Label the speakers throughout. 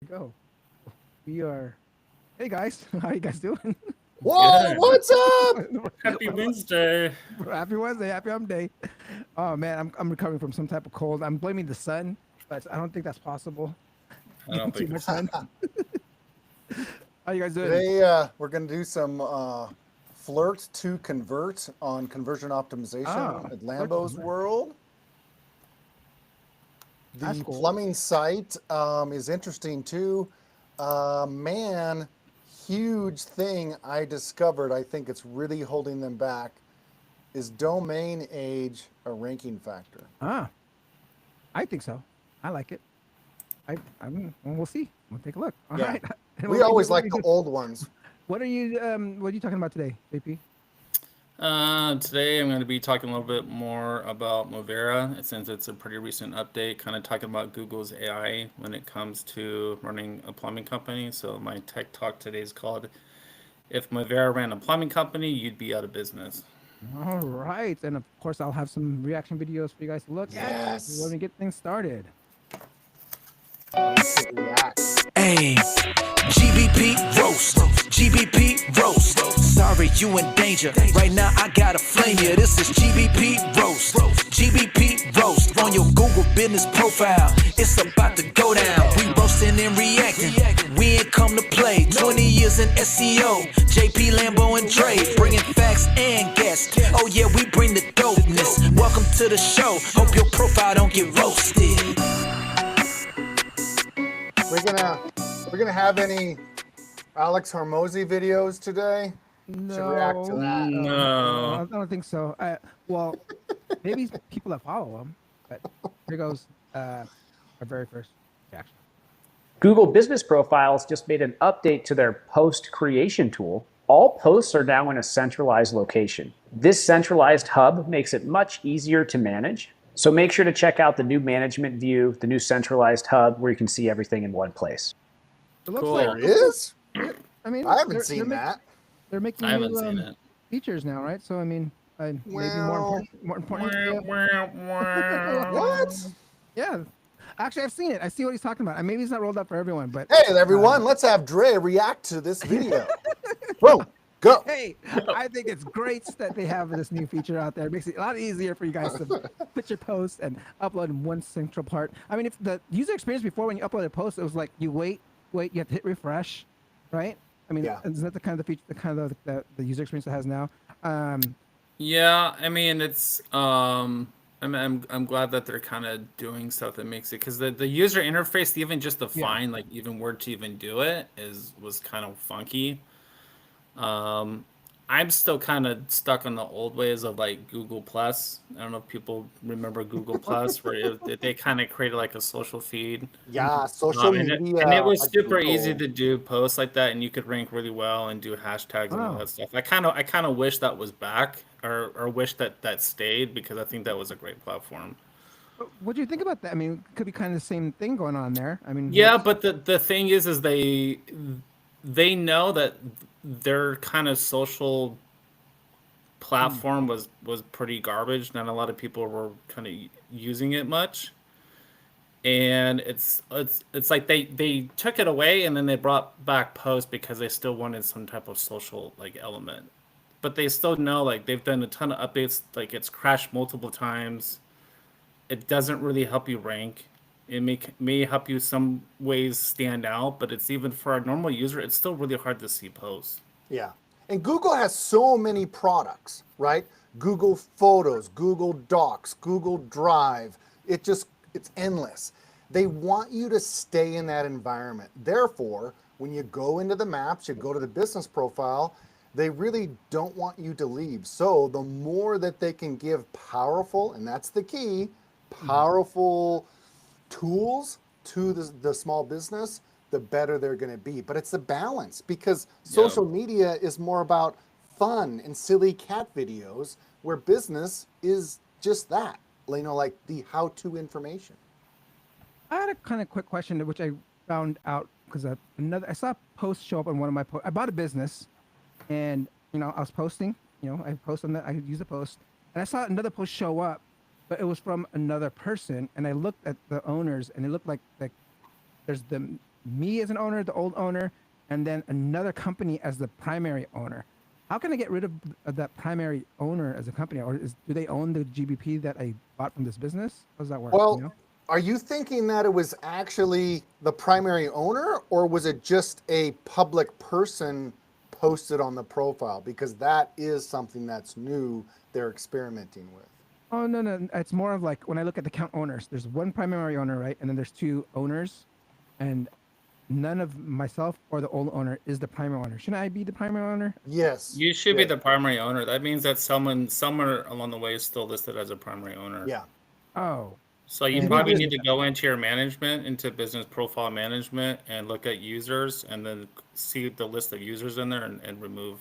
Speaker 1: Go. We are. Hey guys, how you guys doing?
Speaker 2: Whoa,
Speaker 3: Good.
Speaker 2: what's up?
Speaker 3: Happy Wednesday.
Speaker 1: Happy Wednesday, happy hump day. Oh man, I'm recovering from some type of cold. I'm blaming the sun, but I don't think that's possible.
Speaker 3: I
Speaker 1: Getting
Speaker 3: don't
Speaker 1: too
Speaker 3: think
Speaker 1: much
Speaker 3: it's
Speaker 1: sun. How you guys doing?
Speaker 2: Today, we're going to do some flirt to convert on conversion optimization at Lambo's World.
Speaker 1: That's
Speaker 2: The
Speaker 1: cool.
Speaker 2: plumbing site is interesting too. Man, huge thing I discovered, I think it's really holding them back, is domain age a ranking factor?
Speaker 1: Ah, I think so. I like it. Well, we'll see. We'll take a look. All
Speaker 2: Yeah.
Speaker 1: right. And
Speaker 2: We
Speaker 1: what are
Speaker 2: always
Speaker 1: what are
Speaker 2: like
Speaker 1: you
Speaker 2: the
Speaker 1: doing-
Speaker 2: old ones.
Speaker 1: What are you talking about today, JP?
Speaker 3: Today I'm going to be talking a little bit more about Movera, since it's a pretty recent update, kind of talking about Google's AI when it comes to running a plumbing company. So my tech talk today is called "If Movera ran a plumbing company, you'd be out of business."
Speaker 1: All right, and of course I'll have some reaction videos for you guys to look at when
Speaker 2: Yes.
Speaker 1: we get things started.
Speaker 2: Let's hit react.
Speaker 4: Hey, GBP roast, GBP roast. Sorry, you in danger. Right now, I gotta flame you. This is GBP roast, GBP roast. On your Google business profile, it's about to go down. We roasting and reacting. We ain't come to play. 20 years in SEO. JP, Lambo, and Dre, bringing facts and guests. Oh yeah, we bring the dopeness. Welcome to the show. Hope your profile don't get roasted.
Speaker 2: We're gonna have any Alex Hormozy videos today? Should react to that.
Speaker 3: No.
Speaker 1: I don't think so. Well, maybe people that follow him, but here goes our very first reaction.
Speaker 5: Google Business Profiles just made an update to their post creation tool. All posts are now in a centralized location. This centralized hub makes it much easier to manage. So make sure to check out the new management view, the new centralized hub where you can see everything in one place.
Speaker 1: It looks
Speaker 3: Cool.
Speaker 1: like
Speaker 2: There is?
Speaker 1: I mean,
Speaker 2: I haven't
Speaker 1: they're
Speaker 2: seen that.
Speaker 1: They're making
Speaker 3: I haven't
Speaker 1: new
Speaker 3: seen it.
Speaker 1: features now, right? So I mean, maybe
Speaker 2: Well,
Speaker 1: more important.
Speaker 2: What?
Speaker 1: Yeah, actually, I've seen it. I see what he's talking about. And maybe it's not rolled up for everyone, but
Speaker 2: Hey everyone, let's have Dre react to this video. Boom, go.
Speaker 1: hey, I think it's great that they have this new feature out there. It makes it a lot easier for you guys to put your posts and upload in one central part. I mean, if the user experience before when you upload a post, it was like you wait, you have to hit refresh, right? I mean,
Speaker 2: Yeah.
Speaker 1: isn't that the kind of the feature, the user experience it has now?
Speaker 3: Yeah, I mean it's I'm glad that they're kind of doing stuff that makes it, because the user interface, even just to find like even where to even do it was kind of funky. I'm still kind of stuck on the old ways of like Google Plus. I don't know if people remember Google Plus, where they kind of created like a social feed.
Speaker 2: Yeah, social
Speaker 3: And
Speaker 2: media.
Speaker 3: and it was
Speaker 2: like
Speaker 3: super
Speaker 2: Google.
Speaker 3: easy to do posts like that, and you could rank really well and do hashtags and all
Speaker 1: Oh.
Speaker 3: that stuff. I kind of wish that was back, or wish that stayed, because I think that was a great platform.
Speaker 1: What do you think about that? I mean, it could be kind of the same thing going on there. I mean,
Speaker 3: Yeah, but the thing is they know that their kind of social platform was pretty garbage. Not a lot of people were kind of using it much. And it's like they took it away, and then they brought back post because they still wanted some type of social like element. But they still know, like, they've done a ton of updates, like it's crashed multiple times. It doesn't really help you rank. It may help you some ways stand out, but it's, even for a normal user, it's still really hard to see posts.
Speaker 2: Yeah. And Google has so many products, right? Google Photos, Google Docs, Google Drive. It's endless. They want you to stay in that environment. Therefore, when you go into the maps, you go to the business profile, they really don't want you to leave. So the more that they can give powerful, and that's the key, powerful tools to the small business, the better they're going to be. But it's a balance, because social media is more about fun and silly cat videos, where business is just that, you know, like the how-to information.
Speaker 1: I had a kind of quick question, which I found out because I saw a post show up on one of my posts. I bought a business, and I was posting. I post on that. I use the post, and I saw another post show up, but it was from another person. And I looked at the owners, and it looked like there's the me as an owner, the old owner, and then another company as the primary owner. How can I get rid of that primary owner as a company, or do they own the GBP that I bought from this business? How does that work?
Speaker 2: Well, are you thinking that it was actually the primary owner, or was it just a public person posted on the profile? Because that is something that's new they're experimenting with.
Speaker 1: Oh no, it's more of like when I look at the account owners. There's one primary owner, right, and then there's two owners, and none of myself or the old owner is the primary owner. Shouldn't I be the primary owner?
Speaker 2: Yes.
Speaker 3: You should be
Speaker 2: yes.
Speaker 3: the primary owner. That means that someone somewhere along the way is still listed as a primary owner.
Speaker 2: Yeah.
Speaker 1: Oh,
Speaker 3: So you
Speaker 1: And
Speaker 3: probably
Speaker 1: business-
Speaker 3: need to go into your management, into business profile management, and look at users, and then see the list of users in there, and remove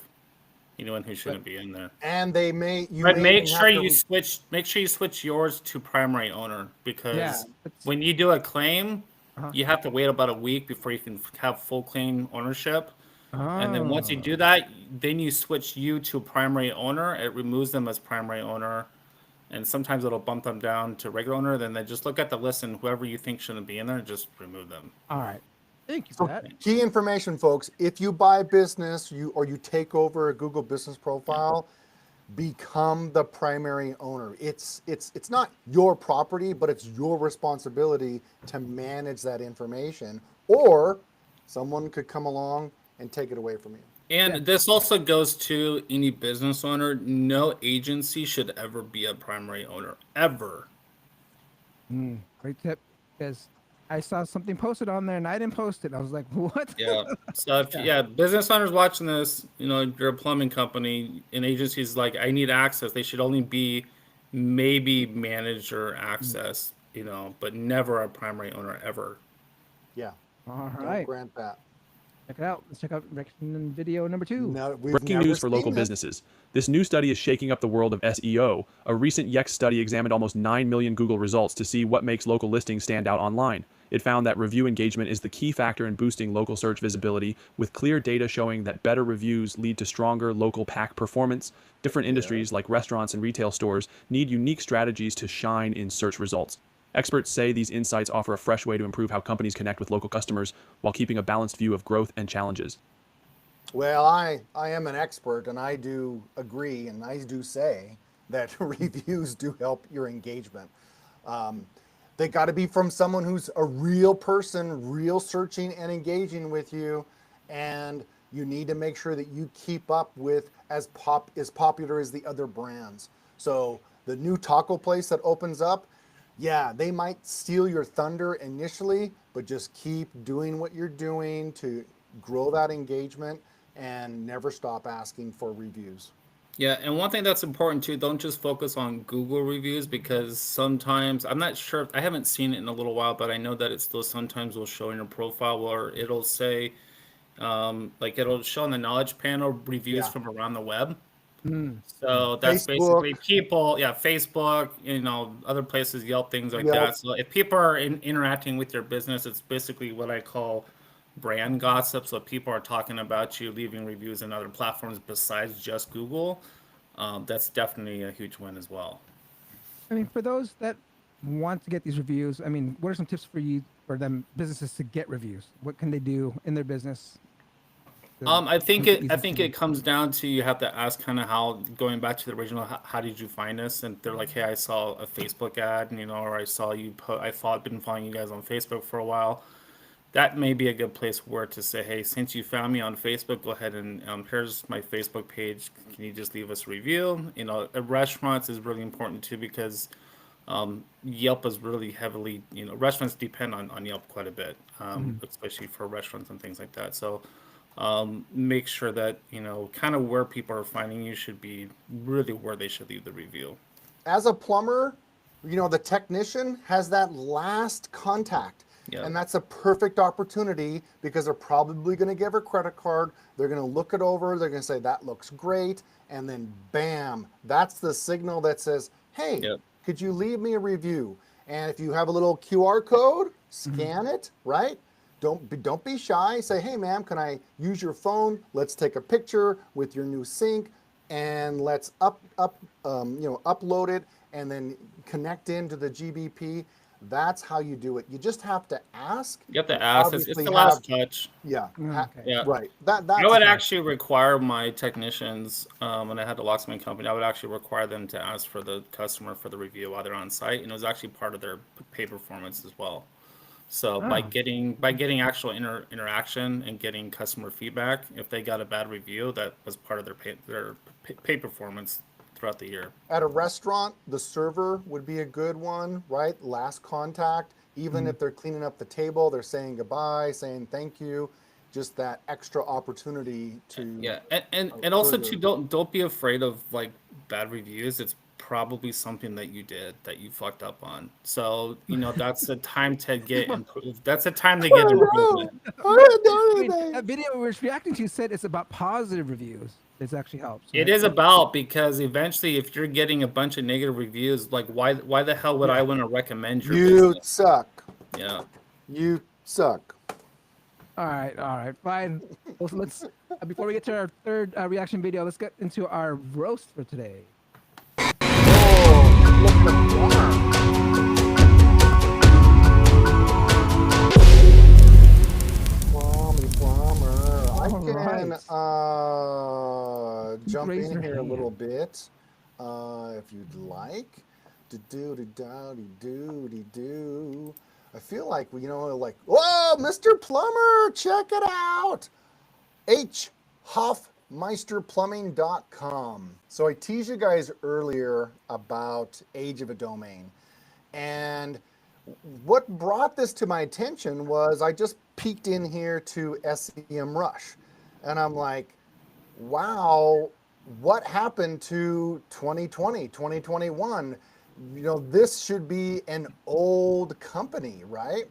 Speaker 3: anyone who shouldn't be in there.
Speaker 2: And they may
Speaker 3: But make
Speaker 2: even
Speaker 3: sure
Speaker 2: have to
Speaker 3: you switch. Make sure you switch yours to primary owner, because
Speaker 1: Yeah, it's-
Speaker 3: when you do a claim,
Speaker 1: Uh-huh.
Speaker 3: you have to wait about a week before you can have full claim ownership. And then once you
Speaker 1: Oh.
Speaker 3: do that, then you switch you to primary owner. It removes them as primary owner, and sometimes it'll bump them down to regular owner. Then they just look at the list, and whoever you think shouldn't be in there, just remove them.
Speaker 1: All right. Thank you for
Speaker 2: So
Speaker 1: that.
Speaker 2: key information, folks. If you buy business, you take over a Google business profile, become the primary owner. It's not your property, but it's your responsibility to manage that information, or someone could come along and take it away from you.
Speaker 3: And this also goes to any business owner. No agency should ever be a primary owner, ever.
Speaker 1: Great tip, because I saw something posted on there and I didn't post it. I was like, what?
Speaker 3: Yeah. So if business owners watching this, you're a plumbing company, and agencies like, I need access. They should only be maybe manager access, but never a primary owner ever.
Speaker 2: Yeah.
Speaker 1: All
Speaker 2: Don't
Speaker 1: right.
Speaker 2: grant that.
Speaker 1: Check it out. Let's check out recommendation video number 2.
Speaker 2: No, we've
Speaker 6: Breaking
Speaker 2: never
Speaker 6: news for local
Speaker 2: seen it.
Speaker 6: businesses. This new study is shaking up the world of SEO. A recent Yext study examined almost 9 million Google results to see what makes local listings stand out online. It found that review engagement is the key factor in boosting local search visibility, with clear data showing that better reviews lead to stronger local PAC performance. Different industries like restaurants and retail stores need unique strategies to shine in search results. Experts say these insights offer a fresh way to improve how companies connect with local customers while keeping a balanced view of growth and challenges.
Speaker 2: Well, I am an expert, and I do agree, and I do say that reviews do help your engagement. They got to be from someone who's a real person, real searching and engaging with you, and you need to make sure that you keep up with as popular as the other brands. So the new taco place that opens up, yeah, they might steal your thunder initially, but just keep doing what you're doing to grow that engagement and never stop asking for reviews.
Speaker 3: Yeah, and one thing that's important too, don't just focus on Google reviews, because sometimes, I'm not sure, I haven't seen it in a little while, but I know that it still sometimes will show in your profile where it'll say, it'll show in the knowledge panel reviews
Speaker 2: Yeah.
Speaker 3: from around the web. So that's
Speaker 2: Facebook.
Speaker 3: basically people, Facebook, other places, Yelp, things like
Speaker 2: Yelp.
Speaker 3: that. So if people are interacting with your business, it's basically what I call brand gossip. So people are talking about you, leaving reviews in other platforms besides just Google. That's definitely a huge win as well.
Speaker 1: I mean, for those that want to get these reviews, I mean, what are some tips for them businesses to get reviews? What can they do in their business?
Speaker 3: I think
Speaker 1: Easy to-
Speaker 3: it comes down to, you have to ask kind of how, going back to the original, how did you find us? And they're like, hey, I saw a Facebook ad, or I saw you been following you guys on Facebook for a while. That may be a good place where to say, hey, since you found me on Facebook, go ahead and here's my Facebook page. Can you just leave us a review? Restaurants is really important too, because Yelp is really heavily, restaurants depend on Yelp quite a bit, especially for restaurants and things like that. So make sure that, kind of where people are finding you should be really where they should leave the review.
Speaker 2: As a plumber, the technician has that last contact.
Speaker 3: Yeah.
Speaker 2: And that's a perfect opportunity, because they're probably going to give a credit card. They're going to look it over. They're going to say, that looks great. And then bam, that's the signal that says, hey,
Speaker 3: Yep.
Speaker 2: could you leave me a review? And if you have a little QR code, scan it, right? Don't be shy. Say, hey, ma'am, can I use your phone? Let's take a picture with your new sink, and let's upload it, and then connect into the GBP. That's how you do it. You just have to ask.
Speaker 3: You have to
Speaker 2: and
Speaker 3: ask. It's
Speaker 2: obviously
Speaker 3: the
Speaker 2: have,
Speaker 3: last touch.
Speaker 2: yeah,
Speaker 1: Okay.
Speaker 3: Yeah.
Speaker 2: right.
Speaker 3: I
Speaker 2: That's
Speaker 3: would actually require my technicians, when I had the locksmith company, I would actually require them to ask for the customer for the review while they're on site, and it was actually part of their pay performance as well. So by
Speaker 1: Oh.
Speaker 3: getting actual interaction and getting customer feedback, if they got a bad review, that was part of their pay performance throughout the year.
Speaker 2: at a restaurant, the server would be a good one, right? Last contact. Even if they're cleaning up the table, they're saying goodbye, saying thank you. Just that extra opportunity to
Speaker 3: Yeah, and also
Speaker 2: further.
Speaker 3: too, don't be afraid of like bad reviews. It's probably something that you did that you fucked up on. So that's the time to get improved. That's the time to get improvement.
Speaker 2: I didn't do
Speaker 1: I mean,
Speaker 2: anything.
Speaker 1: that video we were reacting to said it's about positive reviews. This actually helps.
Speaker 3: It
Speaker 1: Right?
Speaker 3: is about, because eventually, if you're getting a bunch of negative reviews, like why the hell would I want to recommend your
Speaker 2: You
Speaker 3: business?
Speaker 2: suck.
Speaker 3: Yeah.
Speaker 2: You suck.
Speaker 1: All right, fine. Let's before we get to our third reaction video, let's get into our roast for today.
Speaker 2: Oh, look at the farm. Plumber. I can jump
Speaker 1: raised
Speaker 2: in
Speaker 1: their
Speaker 2: here a little
Speaker 1: hand?
Speaker 2: bit if you'd like. Do. I feel like like, whoa, Mr. Plumber, check it out. Hoffmeisterplumbing.com. So I teased you guys earlier about age of a domain. And what brought this to my attention was I just peeked in here to SEMrush. And I'm like, wow, what happened to 2020, 2021? This should be an old company, right?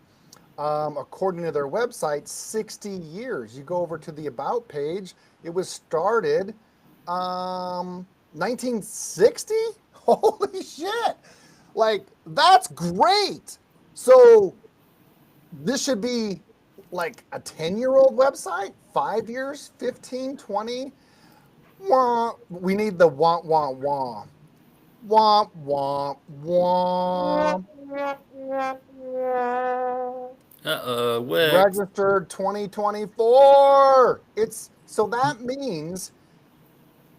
Speaker 2: According to their website, 60 years. You go over to the About page, it was started 1960? Holy shit! Like, that's great! So, this should be like a 10-year-old website? 5 years? 15, 20? Wah. We need the wah, wah, wah. Wah, wah, wah.
Speaker 3: Wix.
Speaker 2: Registered 2024. So that means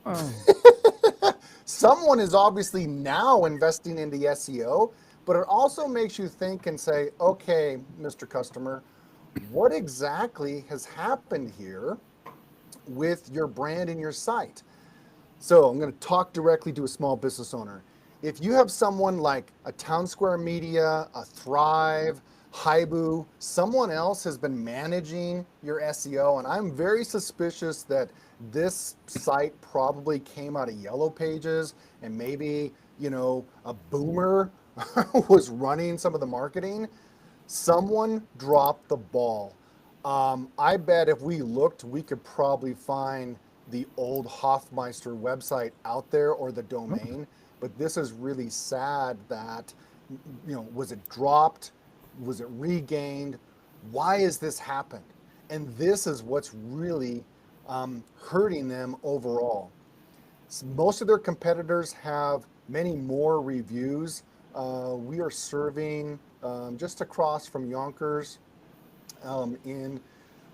Speaker 1: Oh,
Speaker 2: someone is obviously now investing into SEO, but it also makes you think and say, okay, Mr. Customer, what exactly has happened here with your brand and your site? So I'm going to talk directly to a small business owner. If you have someone like a Town Square Media, a Thrive, Haibu, someone else has been managing your SEO, and I'm very suspicious that this site probably came out of Yellow Pages, and maybe, a boomer was running some of the marketing. Someone dropped the ball. I bet if we looked, we could probably find the old Hoffmeister website out there or the domain. But this is really sad that, was it dropped? Was it regained? Why has this happened? And this is what's really hurting them overall. Most of their competitors have many more reviews. We are serving just across from Yonkers in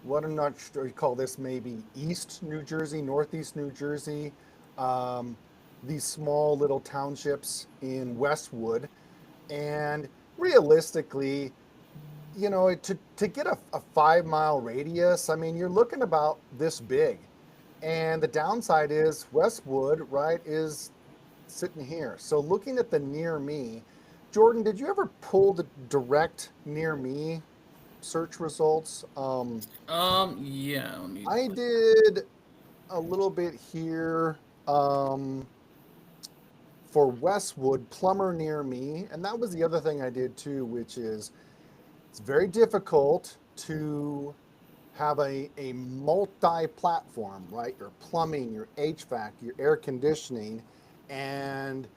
Speaker 2: what I'm not sure you call this, maybe East New Jersey, Northeast New Jersey, these small little townships in Westwood. And realistically, to get a 5-mile radius, I mean, you're looking about this big. And the downside is Westwood, right, is sitting here. So looking at the near me, Jordan, did you ever pull the direct near me search results?
Speaker 3: Yeah. Let me
Speaker 2: I did a little bit here for Westwood, plumber near me. And that was the other thing I did too, which is it's very difficult to have a multi-platform, right? Your plumbing, your HVAC, your air conditioning, and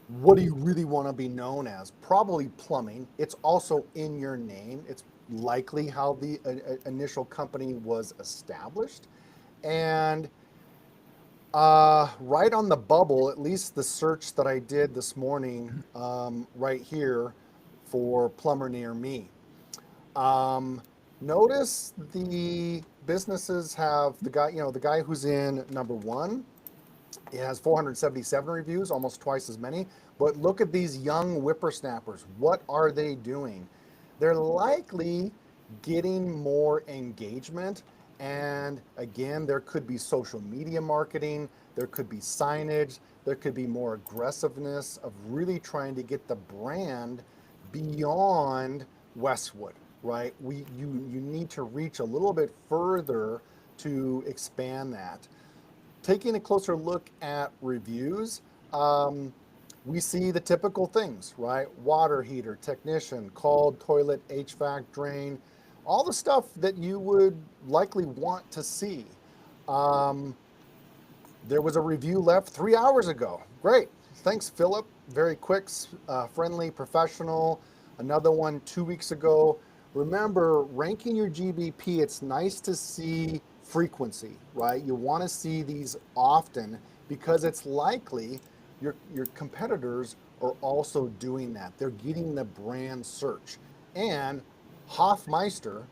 Speaker 2: what do you really want to be known as? Probably plumbing. It's also in your name. It's likely how the initial company was established. And right on the bubble, at least the search that I did this morning, right here, for plumber near me. Notice the businesses have the guy who's in number 1. It has 477 reviews, almost twice as many. But look at these young whippersnappers. What are they doing? They're likely getting more engagement. And again, there could be social media marketing. There could be signage. There could be more aggressiveness of really trying to get the brand beyond Westwood, right? You need to reach a little bit further to expand that. Taking a closer look at reviews, we see the typical things, right? Water heater, technician, called, toilet, HVAC, drain, all the stuff that you would likely want to see. There was a review left 3 hours ago. Great. Thanks, Philip. Very quick, friendly, professional. Another one 2 weeks ago. Remember, ranking your GBP, it's nice to see frequency, right? You want to see these often because it's likely your competitors are also doing that. They're getting the brand search. And Hofmeister,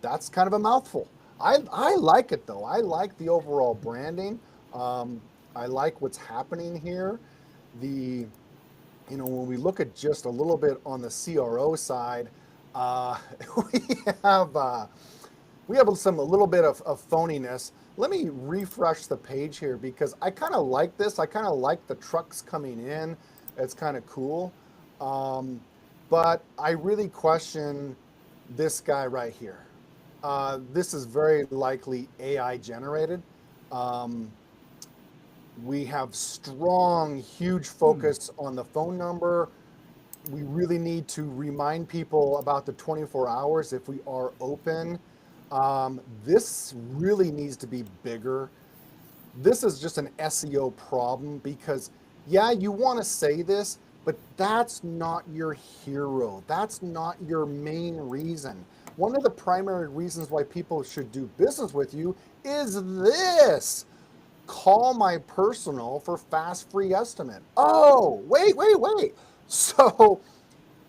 Speaker 2: that's kind of a mouthful. I like it though. I like the overall branding. I like what's happening here. When we look at just a little bit on the CRO side, we have a little bit of phoniness. Let me refresh the page here because I kind of like this. I kind of like the trucks coming in. It's kind of cool. But I really question this guy right here. This is very likely AI generated. We have strong, huge focus on the phone number. We really need to remind people about the 24 hours if we are open. This really needs to be bigger. This is just an SEO problem because, yeah, you want to say this, but that's not your hero. That's not your main reason. One of the primary reasons why people should do business with you is this. Call my personal for fast free estimate. Oh, wait. So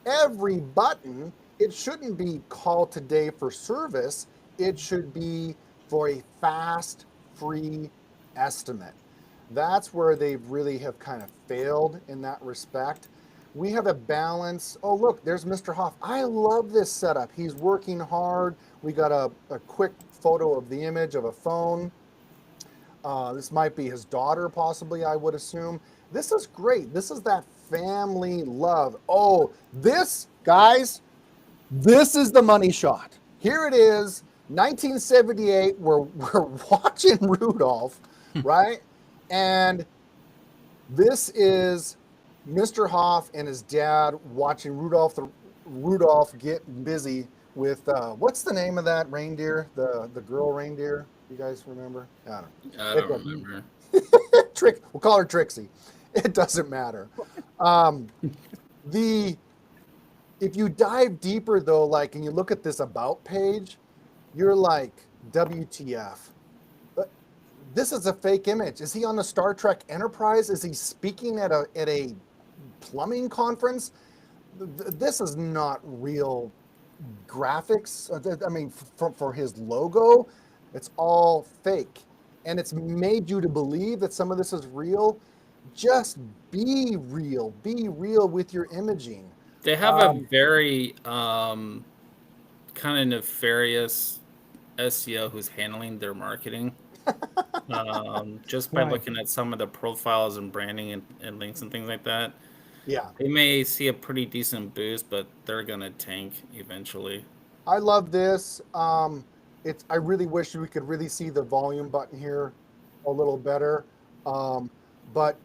Speaker 2: every button, it shouldn't be call today for service. It should be for a fast free estimate. That's where they really have kind of failed in that respect. We have a balance. Oh, look, there's Mr. Hoff. I love this setup. He's working hard. We got a quick photo of the image of a phone. This might be his daughter, possibly, I would assume. This is great. This is that family love. Oh, this, guys, this is the money shot. Here it is, 1978. We're watching Rudolph, right? And this is Mr. Hoff and his dad watching Rudolph get busy with, what's the name of that reindeer? The girl reindeer? You guys remember? I
Speaker 3: don't remember.
Speaker 2: We'll call her Trixie. It doesn't matter. If you dive deeper though, like, and you look at this about page, you're like, WTF. But this is a fake image. Is he on the Star Trek Enterprise? Is he speaking at a plumbing conference? This is not real graphics. I mean, for his logo, it's all fake. And it's made you to believe that some of this is real. Just be real. Be real with your imaging.
Speaker 3: They have a very kind of nefarious SEO who's handling their marketing. Just by looking at some of the profiles and branding and links and things like that.
Speaker 2: Yeah.
Speaker 3: They may see a pretty decent boost, but they're going to tank eventually.
Speaker 2: I love this. I really wish we could really see the volume button here a little better. But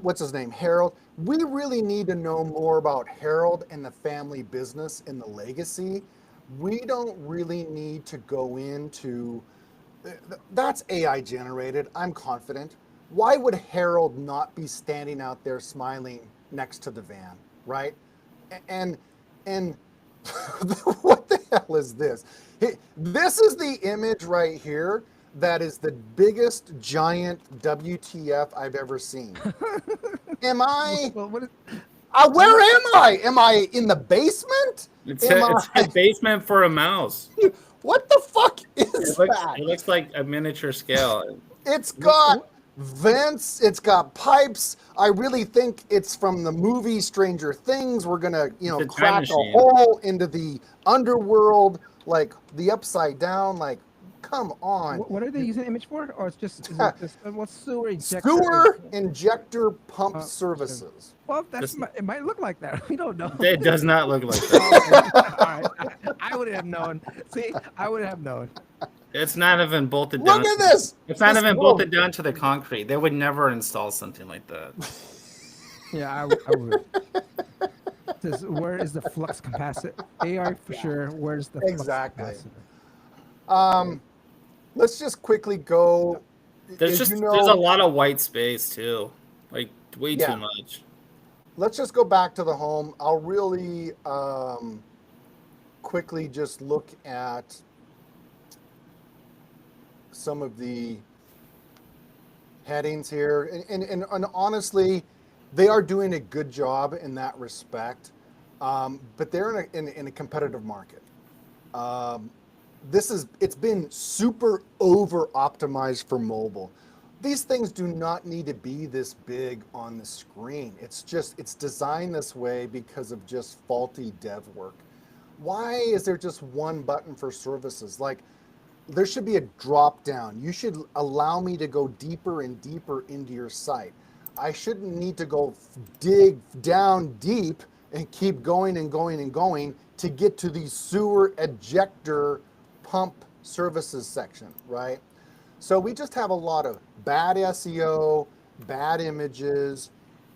Speaker 2: what's his name? Harold. We really need to know more about Harold and the family business and the legacy. We don't really need to go into, that's AI generated, I'm confident. Why would Harold not be standing out there smiling next to the van, right? And what the hell is this? This is the image right here that is the biggest giant WTF I've ever seen. Am I?
Speaker 1: Well,
Speaker 2: Where am I? Am I in the basement?
Speaker 3: It's
Speaker 2: Am
Speaker 3: a basement for a mouse.
Speaker 2: What the fuck is that?
Speaker 3: It looks like a miniature scale.
Speaker 2: It's got vents. It's got pipes. I really think it's from the movie Stranger Things. We're gonna, crack a hole into the underworld, like the Upside Down. Like, come on.
Speaker 1: What are they using the image for? Or it's just what's sewer injector?
Speaker 2: Sewer injector pump services.
Speaker 1: Well, it might look like that. We don't know.
Speaker 3: It does not look like that.
Speaker 1: All right. I wouldn't have known. See, I wouldn't have known.
Speaker 3: It's not even bolted down.
Speaker 2: Look at this.
Speaker 3: It's not even bolted down to the concrete. They would never install something like that.
Speaker 1: Yeah, I would. Where is the flux capacitor? AI for sure. Where's the
Speaker 2: exactly?
Speaker 1: Flux capacitor?
Speaker 2: Let's just quickly go.
Speaker 3: There's a lot of white space too, like way too much.
Speaker 2: Let's just go back to the home. I'll really quickly just look at some of the headings here, and honestly, they are doing a good job in that respect, but they're in a competitive market. It's been super over optimized for mobile. These things do not need to be this big on the screen. It's designed this way because of just faulty dev work. Why is there just one button for services? Like, there should be a drop down. You should allow me to go deeper and deeper into your site. I shouldn't need to go dig down deep and keep going and going and going to get to the sewer ejector pump services section, right? So we just have a lot of bad SEO, bad images,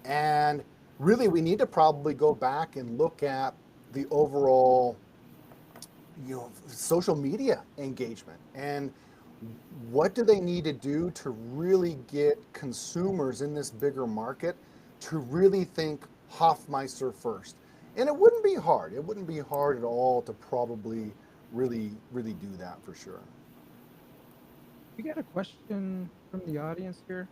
Speaker 2: and really we need to probably go back and look at the overall, social media engagement, and what do they need to do to really get consumers in this bigger market to really think Hofmeister first. And it wouldn't be hard. It wouldn't be hard at all to probably really do that for sure.
Speaker 1: We got a question from the audience here.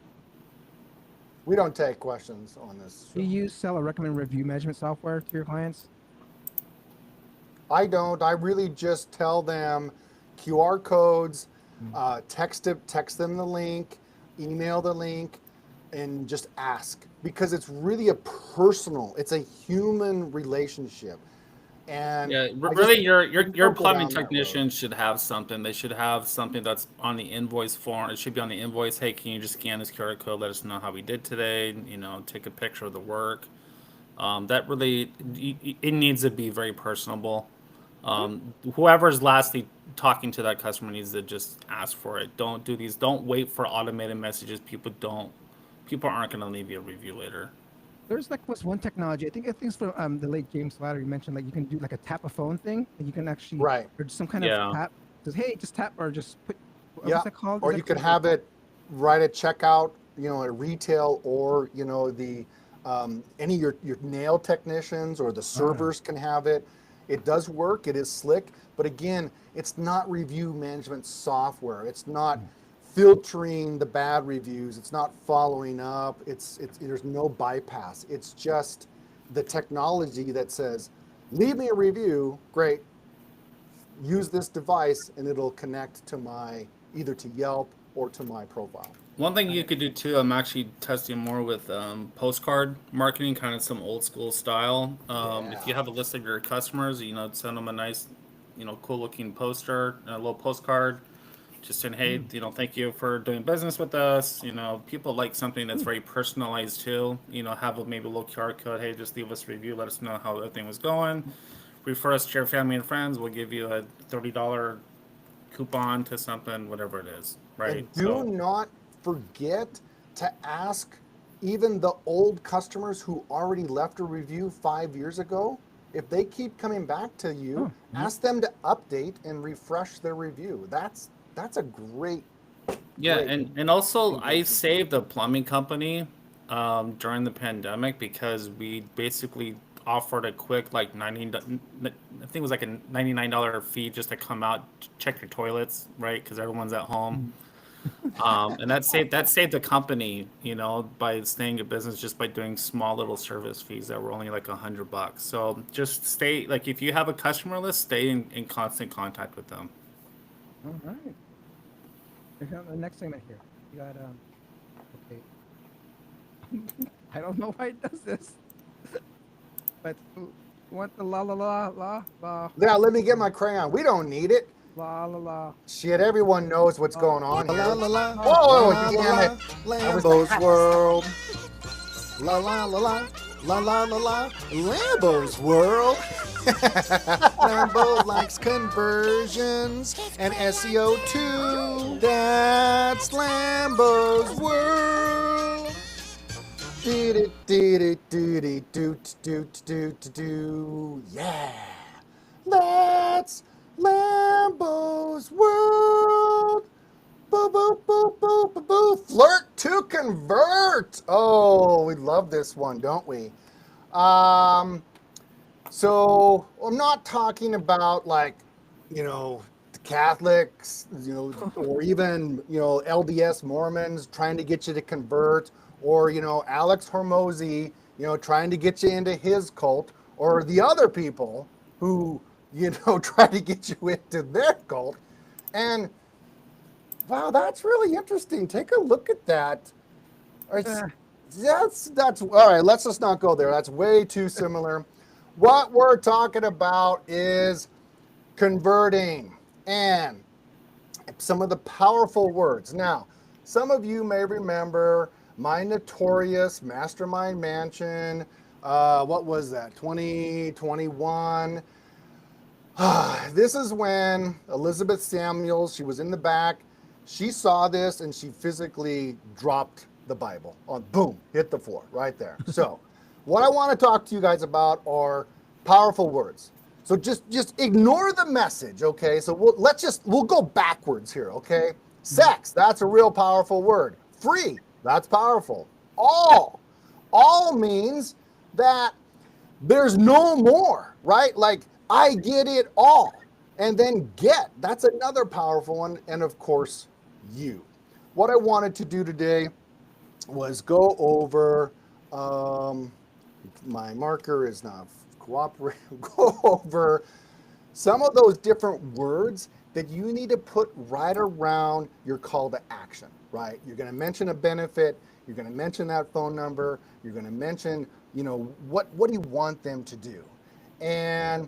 Speaker 2: We don't take questions on this show.
Speaker 1: Do you sell or recommend review management software to your clients?
Speaker 2: I don't. I really just tell them QR codes, text them the link, email the link, and just ask, because it's really it's a human relationship. And
Speaker 3: yeah, really, your plumbing technician should have something. They should have something that's on the invoice form. It should be on the invoice. Hey, can you just scan this QR code? Let us know how we did today. Take a picture of the work. That really, it needs to be very personable. Whoever's lastly talking to that customer needs to just ask for it. Don't do these. Don't wait for automated messages. People aren't going to leave you a review later.
Speaker 1: There's one technology. I think it's from the late James Flattery mentioned, like you can do like a tap a phone thing, and you can actually or some kind of tap. Says, hey, just tap, or just put. What's that called?
Speaker 2: Or you could have it right at checkout. At retail, or the any of your nail technicians or the servers can have it. It does work. It is slick, but again, it's not review management software. It's not filtering the bad reviews. It's not following up. There's no bypass. It's just the technology that says, leave me a review. Great. Use this device and it'll connect to either to Yelp or to my profile.
Speaker 3: One thing you could do too, I'm actually testing more with postcard marketing, kind of some old school style. If you have a list of your customers, send them a nice, cool looking poster, a little postcard, just saying, hey, thank you for doing business with us. People like something that's very personalized too. Have maybe a little QR code. Hey, just leave us a review. Let us know how everything was going. Refer us to your family and friends. We'll give you a $30 coupon to something, whatever it is. Right.
Speaker 2: And do not forget to ask even the old customers who already left a review 5 years ago. If they keep coming back to you, ask them to update and refresh their review. That's a great.
Speaker 3: Yeah, and also I saved a plumbing company during the pandemic because we basically offered a quick I think it was like a $99 fee just to come out, check your toilets, right? Because everyone's at home. And that saved the company, by staying in business just by doing small little service fees that were only like $100. So just stay, like, if you have a customer list, stay in constant contact with them.
Speaker 1: All right. The next segment here. You got okay. I don't know why it does this. But you want the la la la la la
Speaker 2: Yeah, let me get my crayon. We don't need it.
Speaker 1: la la la.
Speaker 2: Shit, everyone knows what's going on here.
Speaker 7: La la la.
Speaker 2: Oh,
Speaker 7: la,
Speaker 2: damn
Speaker 7: la,
Speaker 2: it.
Speaker 7: Lambo's World. La la la la. La la la la. Lambo's World. Lambo likes conversions and SEO too. That's Lambo's World. Yeah. That's Lambo's World. Boo, boo, boo, boo, boo, boo. Flirt to convert. Oh, we love this one, don't we? So I'm not talking about like, the Catholics, or even, LDS Mormons trying to get you to convert, or, Alex Hormozy, trying to get you into his cult, or the other people who, try to get you into their cult. And wow, that's really interesting. Take a look at that. That's all right. Let's just not go there. That's way too similar. What we're talking about is converting and some of the powerful words. Now, some of you may remember my notorious Mastermind Mansion. What was that? 2021. This is when Elizabeth Samuels, she was in the back. She saw this and she physically dropped the Bible on, boom, hit the floor right there. So what I want to talk to you guys about are powerful words. So just ignore the message, okay? So we'll go backwards here, okay? Sex, that's a real powerful word. Free, that's powerful. All means that there's no more, right? Like, I get it all. And then get, that's another powerful one. And of course, you. What I wanted to do today was go over, my marker is not cooperating, go over some of those different words that you need to put right around your call to action, right? You're going to mention a benefit, you're going to mention that phone number, you're going to mention, what do you want them to do? And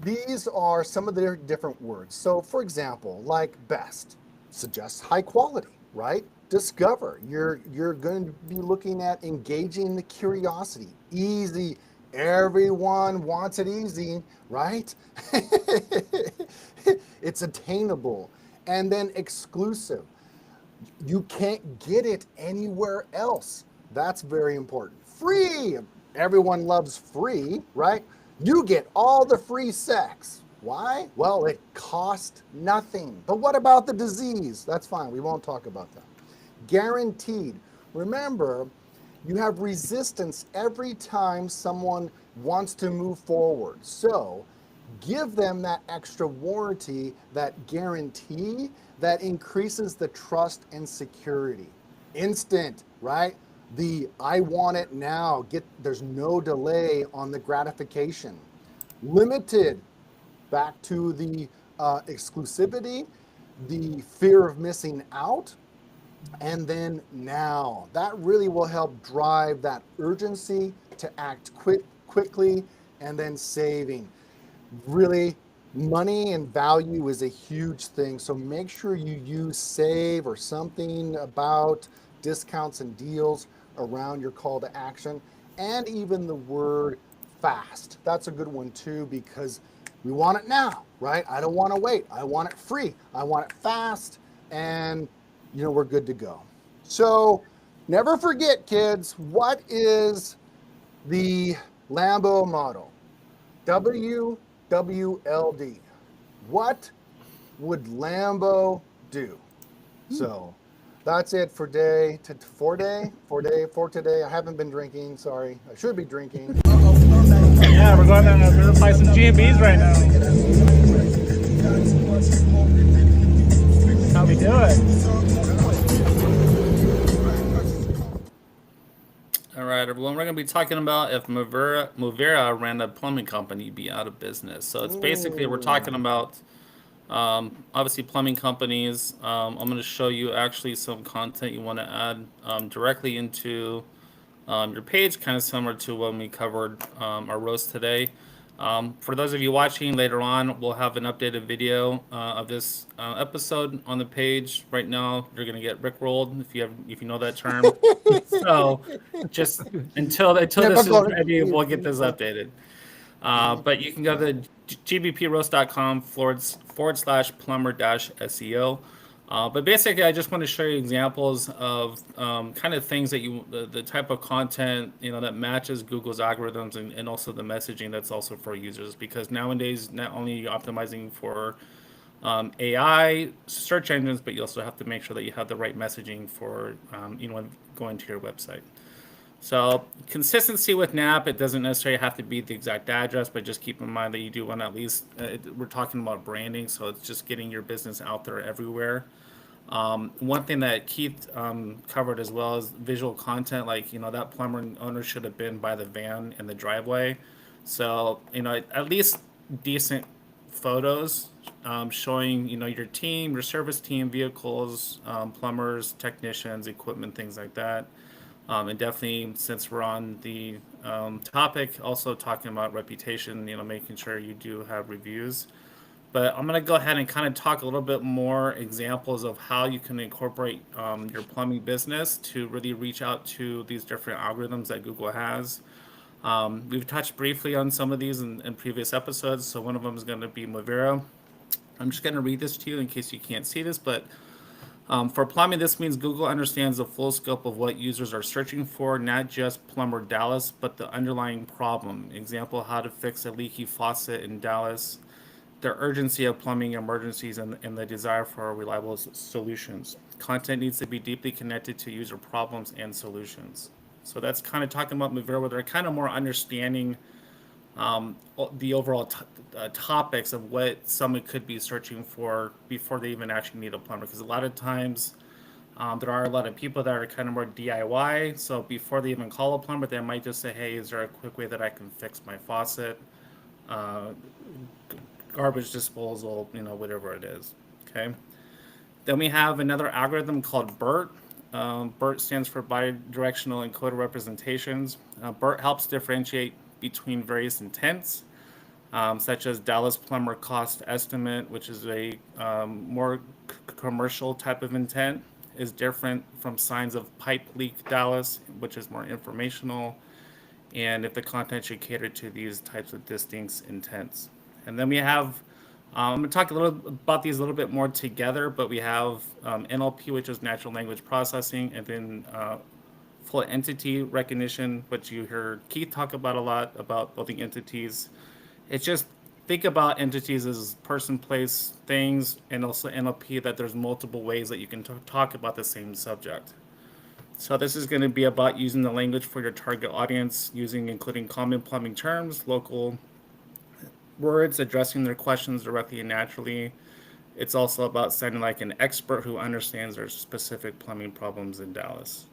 Speaker 7: these are some of their different words. So for example, like best, suggests high quality, right? Discover, you're going to be looking at engaging the curiosity. Easy, everyone wants it easy, right? It's attainable. And then exclusive, you can't get it anywhere else. That's very important. Free, everyone loves free, right? You get all the free sex. Why? Well, it costs nothing. But what about the disease? That's fine, we won't talk about that. Guaranteed. Remember, you have resistance every time someone wants to move forward. So give them that extra warranty, that guarantee that increases the trust and security. Instant, right? The I want it now, there's no delay on the gratification. Limited, back to the exclusivity, the fear of missing out. And then now, that really will help drive that urgency to act quickly, and then saving. Really, money and value is a huge thing. So make sure you use save or something about discounts and deals around your call to action. And even the word fast. That's a good one too, because we want it now, right? I don't want to wait. I want it free. I want it fast. And we're good to go. So never forget, kids, what is the Lambo model? WWLD. What would Lambo do? So that's it for today. I haven't been drinking. Sorry. I should be drinking.
Speaker 8: Yeah, we're going to play some G&Bs right now. How we doing?
Speaker 3: we're going to be talking about if Movera ran a plumbing company, you'd be out of business. So it's basically, we're talking about obviously plumbing companies. I'm going to show you actually some content you want to add directly into your page, kind of similar to when we covered our roast today. For those of you watching later on, we'll have an updated video of this episode on the page. Right now, you're going to get rickrolled if you know that term. So just until this is ready, we'll get this updated. But you can go to gbproast.com / plumber SEO. But basically, I just want to show you examples of kind of things that the type of content, that matches Google's algorithms and also the messaging that's also for users. Because nowadays, not only are you optimizing for AI search engines, but you also have to make sure that you have the right messaging for going to your website. So consistency with NAP, it doesn't necessarily have to be the exact address, but just keep in mind that you do want to at least, we're talking about branding, so it's just getting your business out there everywhere. One thing that Keith covered as well is visual content, like, that plumber owner should have been by the van in the driveway. So, at least decent photos showing, your team, your service team, vehicles, plumbers, technicians, equipment, things like that. And definitely, since we're on the topic, also talking about reputation, making sure you do have reviews. But I'm going to go ahead and kind of talk a little bit more examples of how you can incorporate your plumbing business to really reach out to these different algorithms that Google has. We've touched briefly on some of these in previous episodes. So one of them is going to be Movera. I'm just going to read this to you in case you can't see this, but for plumbing, this means Google understands the full scope of what users are searching for, not just plumber Dallas, but the underlying problem. Example, how to fix a leaky faucet in Dallas, the urgency of plumbing emergencies, and the desire for reliable solutions. Content needs to be deeply connected to user problems and solutions. So that's kind of talking about Movera, where they're kind of more understanding the overall topics of what someone could be searching for before they even actually need a plumber. Because a lot of times there are a lot of people that are kind of more DIY. So before they even call a plumber, they might just say, hey, is there a quick way that I can fix my faucet? Garbage disposal, whatever it is. Okay. Then we have another algorithm called BERT. BERT stands for bidirectional encoder representations. BERT helps differentiate between various intents, such as Dallas plumber cost estimate, which is a more commercial type of intent, is different from signs of pipe leak Dallas, which is more informational, and if the content should cater to these types of distinct intents. And then we have, I'm going to talk a little about these a little bit more together, but we have NLP, which is natural language processing, and then full entity recognition, which you heard Keith talk about a lot, about building entities. It's just, think about entities as person, place, things, and also NLP, that there's multiple ways that you can talk about the same subject. So this is going to be about using the language for your target audience, including common plumbing terms, local words, addressing their questions directly and naturally. It's also about sounding like an expert who understands their specific plumbing problems in Dallas.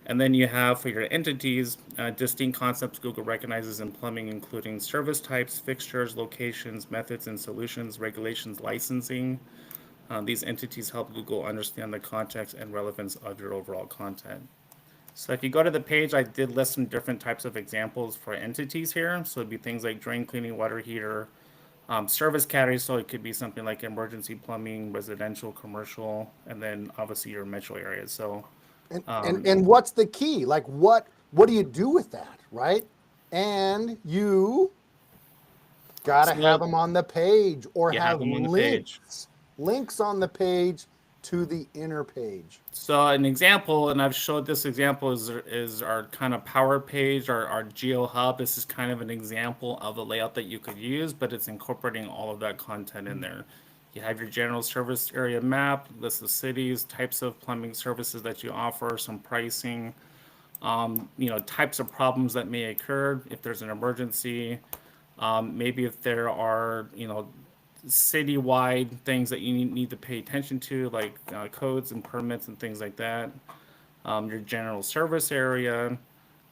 Speaker 3: And then you have, for your entities, distinct concepts Google recognizes in plumbing, including service types, fixtures, locations, methods and solutions, regulations, licensing. These entities help Google understand the context and relevance of your overall content. So if you go to the page, I did list some different types of examples for entities here. So it'd be things like drain cleaning, water heater, service categories. So it could be something like emergency plumbing, residential, commercial, and then obviously your metro areas. So
Speaker 2: and what's the key? Like what do you do with that, right? And you gotta have them on the page, or have links on the page to the inner page.
Speaker 3: So an example, and I've showed this example, is our kind of power page, our Geo Hub. This is kind of an example of a layout that you could use, but it's incorporating all of that content in there. You have your general service area map, list of cities, types of plumbing services that you offer, some pricing, types of problems that may occur if there's an emergency, maybe if there are, citywide things that you need to pay attention to, like codes and permits and things like that. Your general service area,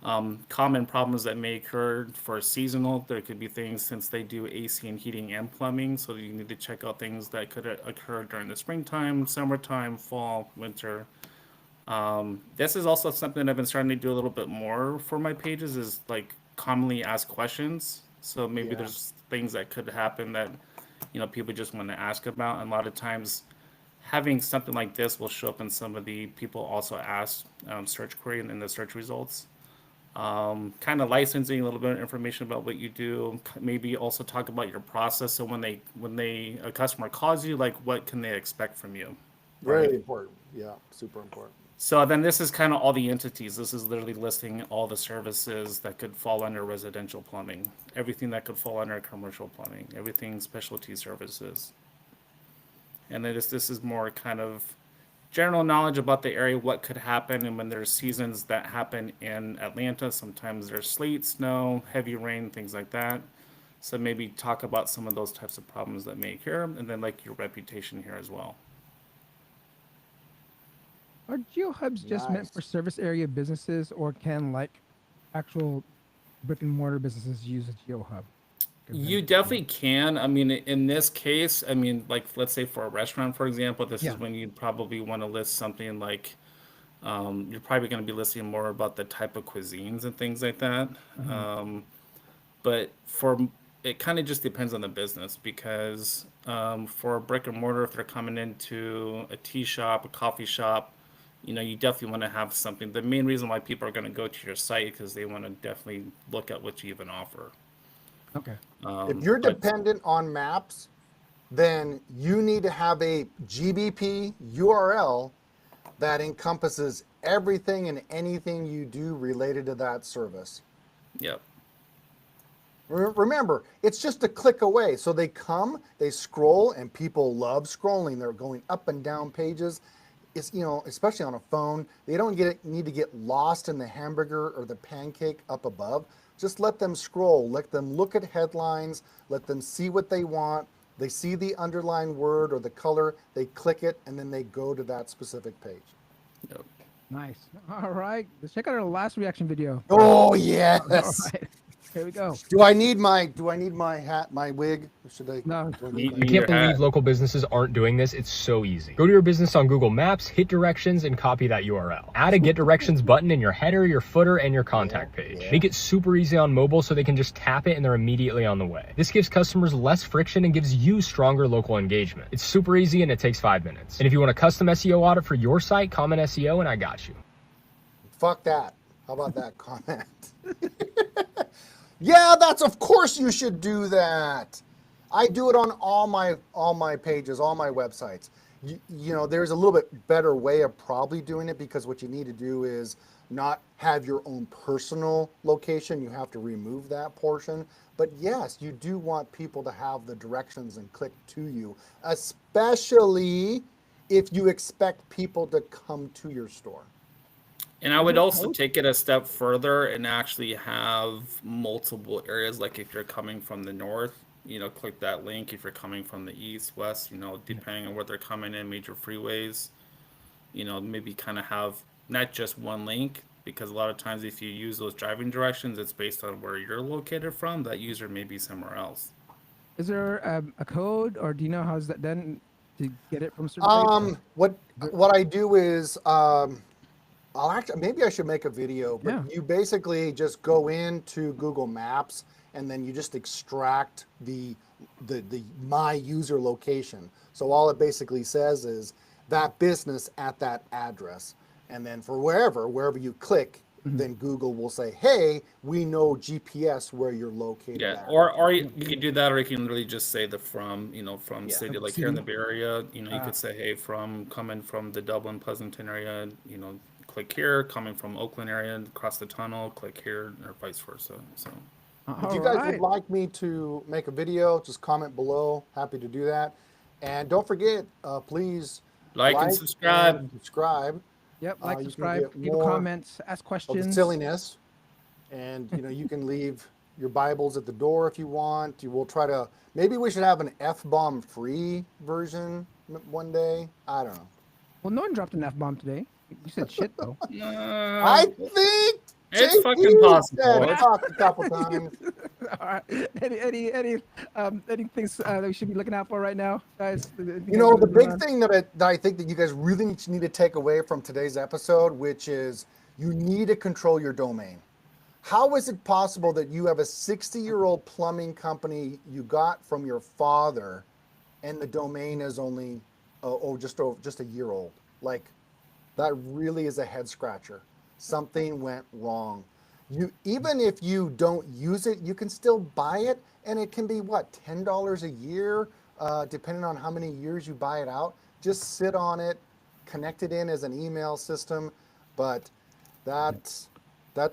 Speaker 3: Common problems that may occur for seasonal, there could be things since they do AC and heating and plumbing, so you need to check out things that could occur during the springtime, summertime, fall, winter. This is also something I've been starting to do a little bit more for my pages is like commonly asked questions. So maybe
Speaker 2: Yeah.
Speaker 3: there's things that could happen that, people just want to ask about. And a lot of times having something like this will show up in some of the people also ask search query in the search results. Kind of licensing a little bit of information about what you do. Maybe also talk about your process. So when a customer calls you, like what can they expect from you?
Speaker 2: Very important. Yeah, super important.
Speaker 3: So then this is kind of all the entities. This is literally listing all the services that could fall under residential plumbing, everything that could fall under commercial plumbing, everything specialty services. And then this is more kind of general knowledge about the area, what could happen, and when there's seasons that happen in Atlanta, sometimes there's sleet, snow, heavy rain, things like that. So maybe talk about some of those types of problems that may occur, and then like your reputation here as well.
Speaker 1: Are GeoHubs just meant
Speaker 2: Nice.
Speaker 1: for service area businesses, or can like actual brick and mortar businesses use a GeoHub?
Speaker 3: You definitely can. I mean, in this case, I mean, like, let's say for a restaurant, for example, this
Speaker 1: Yeah.
Speaker 3: is when you'd probably want to list something like, you're probably going to be listing more about the type of cuisines and things like that. But it kind of just depends on the business because for a brick and mortar, if they're coming into a tea shop, a coffee shop, you definitely want to have something. The main reason why people are going to go to your site because they want to definitely look at what you even offer.
Speaker 1: Okay.
Speaker 2: If you're
Speaker 3: But
Speaker 2: dependent on maps, then you need to have a GBP URL that encompasses everything and anything you do related to that service.
Speaker 3: yep.
Speaker 2: Remember, it's just a click away. So they come, they scroll, and people love scrolling. They're going up and down pages. It's, especially on a phone, they don't need to get lost in the hamburger or the pancake up above. Just let them scroll, let them look at headlines, let them see what they want. They see the underlined word or the color, they click it, and then they go to that specific page.
Speaker 3: Yep.
Speaker 1: Nice. All right. Let's check out our last reaction video.
Speaker 2: Oh
Speaker 1: All
Speaker 2: yes.
Speaker 1: right. Here we go.
Speaker 2: Do I need my hat, my wig? Or should I?
Speaker 1: No.
Speaker 2: do I
Speaker 3: You-
Speaker 2: need my-
Speaker 9: I can't believe local businesses aren't doing this. It's so easy. Go to your business on Google Maps, hit directions, and copy that URL. Add a get directions button in your header, your footer, and your contact page.
Speaker 2: yeah.
Speaker 9: Make it super easy on mobile so they can just tap it and they're immediately on the way. This gives customers less friction and gives you stronger local engagement. It's super easy and it takes 5 minutes. And if you want a custom SEO audit for your site, comment SEO and I got you.
Speaker 2: Fuck that. How about that comment? Yeah, that's of course you should do that. I do it on all my pages, all my websites. There's a little bit better way of probably doing it because what you need to do is not have your own personal location. You have to remove that portion. But yes, you do want people to have the directions and click to you, especially if you expect people to come to your store.
Speaker 3: And I would also take it a step further and actually have multiple areas. Like if you're coming from the north, click that link. If you're coming from the east, west, depending on where they're coming in, major freeways, maybe kind of have not just one link, because a lot of times if you use those driving directions, it's based on where you're located from. That user may be somewhere else.
Speaker 1: Is there a code, or do you know how's that done to get it from a certain place?
Speaker 2: What I do is maybe I should make a video, but
Speaker 1: Yeah.
Speaker 2: you basically just go into Google Maps and then you just extract the my user location. So all it basically says is that business at that address. And then for wherever you click, then Google will say, hey, we know GPS where you're located
Speaker 3: Yeah,
Speaker 2: at.
Speaker 3: or you can do that, or you can really just say the from city. Like here in the
Speaker 1: City.
Speaker 3: Bay Area, you could say, hey, coming from the Dublin Pleasanton area, click here. Coming from Oakland area, across the tunnel, click here, or vice versa. So
Speaker 2: If you guys would like me to make a video, just comment below. Happy to do that. And don't forget, please
Speaker 3: like and subscribe.
Speaker 2: subscribe.
Speaker 1: Yep,
Speaker 2: you
Speaker 1: like,
Speaker 2: can
Speaker 1: subscribe,
Speaker 2: get
Speaker 1: leave
Speaker 2: more
Speaker 1: comments, ask
Speaker 2: Of the
Speaker 1: questions.
Speaker 2: silliness. And you can leave your Bibles at the door if you want. We'll try to, maybe we should have an F-bomb free version one day. I don't know.
Speaker 1: Well, no one dropped an F-bomb today. You said shit, though.
Speaker 2: I think
Speaker 3: It's
Speaker 2: JP
Speaker 3: fucking possible.
Speaker 2: said fuck a couple times.
Speaker 1: All right. Any things that we should be looking out for right now, guys?
Speaker 2: You know, the big thing that I think that you guys really need to take away from today's episode, which is you need to control your domain. How is it possible that you have a 60-year-old plumbing company you got from your father, and the domain is only just a year old? Like, that really is a head scratcher. Something went wrong. Even if you don't use it, you can still buy it, and it can be what, $10 a year, depending on how many years you buy it out. Just sit on it, connect it in as an email system, but that's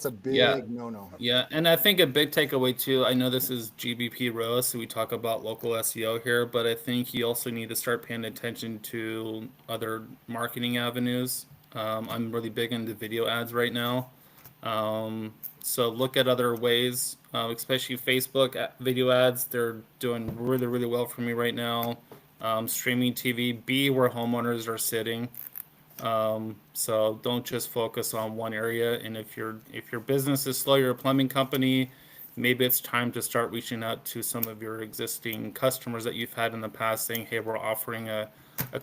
Speaker 2: a big no-no.
Speaker 3: Yeah, and I think a big takeaway too, I know this is GBP roast, so we talk about local SEO here, but I think you also need to start paying attention to other marketing avenues. I'm really big into video ads right now. So look at other ways, especially Facebook video ads. They're doing really, really well for me right now. Streaming TV, be where homeowners are sitting. So don't just focus on one area. And if your business is slow, you're a plumbing company, maybe it's time to start reaching out to some of your existing customers that you've had in the past, saying, hey, we're offering a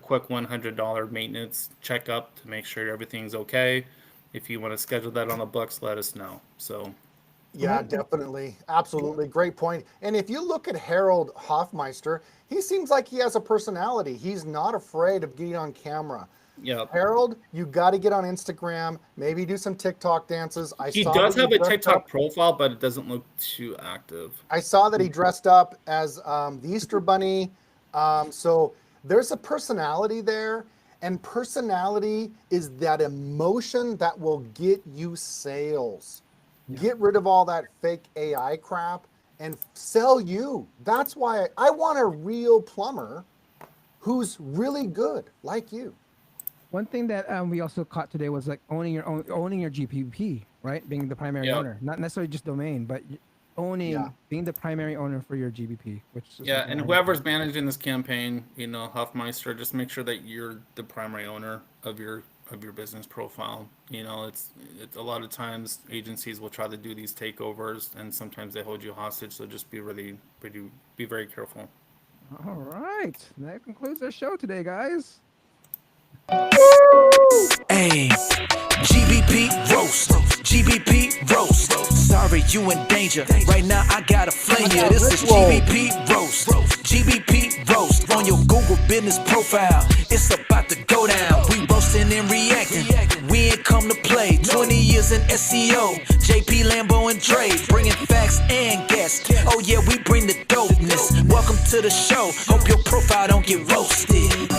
Speaker 3: quick $100 maintenance checkup to make sure everything's okay. If you want to schedule that on the books, let us know. So
Speaker 2: yeah, definitely. Absolutely. Great point. And if you look at Harold Hoffmeister, he seems like he has a personality. He's not afraid of getting on camera.
Speaker 3: Yeah,
Speaker 2: Harold, you got to get on Instagram, maybe do some TikTok dances.
Speaker 3: He does have a TikTok profile, but it doesn't look too active.
Speaker 2: I saw that he dressed up as the Easter Bunny. So there's a personality there, and personality is that emotion that will get you sales. Yeah. Get rid of all that fake AI crap and sell you. That's why I want a real plumber who's really good, like you.
Speaker 1: One thing that we also caught today was like owning your GPP, right? Being the primary owner, not necessarily just domain, but being the primary owner for your GBP. Which is
Speaker 3: and whoever's managing this campaign, Hoffmeister, just make sure that you're the primary owner of your business profile. It's a lot of times agencies will try to do these takeovers, and sometimes they hold you hostage. So just be very careful.
Speaker 1: All right, that concludes our show today, guys.
Speaker 4: Hey, GBP roast, GBP roast. Sorry, you in danger. Right now, I got a flame here. This is GBP roast, GBP roast. On your Google business profile, it's about to go down. We roasting and reacting. We ain't come to play. 20 years in SEO. JP, Lambo, and Dre, bringing facts and guests. Oh yeah, we bring the dopeness. Welcome to the show. Hope your profile don't get roasted.